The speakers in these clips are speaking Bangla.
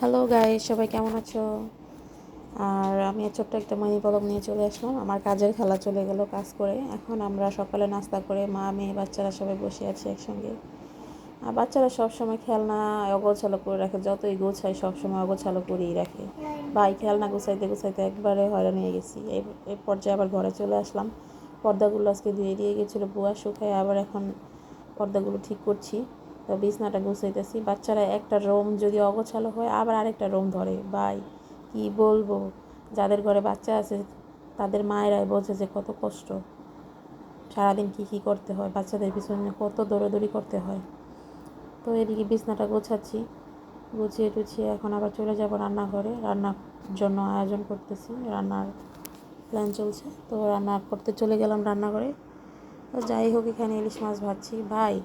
হ্যালো গাইস, সবাই কেমন আছো? আর আমি ছোট্ট একটা মিনি ব্লগ নিয়ে চলে আসলাম। আমার কাজের খেলা চলে গেল কাজ করে। এখন আমরা সকালে নাস্তা করে মা মেয়ে বাচ্চারা সবাই বসে আছি একসঙ্গে। আর বাচ্চারা সবসময় খেলনা অগোছালো করে রাখে, যতই গোছায় সবসময় অগোছালো করেই রাখে। ভাই খেলনা গুছাইতে গুছাইতে একবারে হয়রান হয়ে গেছি। এই পর্যায়ে আবার ঘরে চলে আসলাম। পর্দাগুলো আজকে ধুয়ে দিয়ে গেছিলো বুয়া, শুকায় আবার এখন পর্দাগুলো ঠিক করছি। তো বিছনাটা গুছাইতেছি। বাচ্চারা একটা রুম যদি অগোছালো হয় আবার আরেকটা রুম ধরে। ভাই কি বলবো, যাদের ঘরে বাচ্চা আছে তাদের মায়েরাই বোঝে যে কত কষ্ট, সারাদিন কী করতে হয়, বাচ্চাদের পিছনে কত দৌড়াদৌড়ি করতে হয়। তো এদিকে বিছনাটা গোছাচ্ছি, গুছিয়ে টুছিয়ে এখন আবার চলে যাব রান্নাঘরে। রান্নার জন্য আয়োজন করতেছি, রান্নার প্ল্যান চলছে। তো রান্না করতে চলে গেলাম রান্নাঘরে। তো যাই হোক, এখানে ইলিশ মাছ ভাজছি। ভাই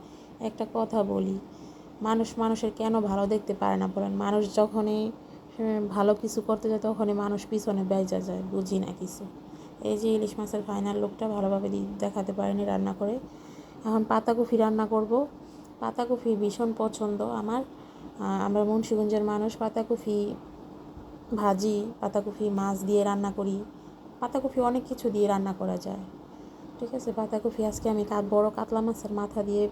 একটা কথা বলি, মানুষ মানুষের কেন ভালো দেখতে পারে না বলেন? মানুষ যখনই ভালো কিছু করতে যায় তখনই মানুষ পিছনে বেজা যায়, বুঝি না কিছু। এই যে ইলিশ মাছের ফাইনাল লুকটা ভালোভাবে দেখাতে পারিনি রান্না করে। এখন পাতাকপি রান্না করব। পাতাকপি ভীষণ পছন্দ আমার। আমরা মুন্সিগঞ্জের মানুষ। পাতাকপি ভাজি, পাতাকপি মাছ দিয়ে রান্না করি। পাতাকপি অনেক কিছু দিয়ে রান্না করা যায়, ঠিক আছে। পাতাকপি আজকে আমি বড় কাতলা মাছের মাথা দিয়ে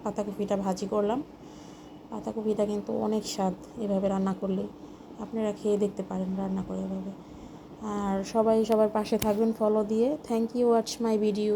পাতাকপিটা ভাজি করলাম। পাতাকপিটা কিন্তু অনেক স্বাদ এভাবে রান্না করলে। আপনারা খেয়ে দেখতে পারেন রান্না করে এভাবে। আর সবাই সবার পাশে থাকবেন ফলো দিয়ে। Thank you, watch my video.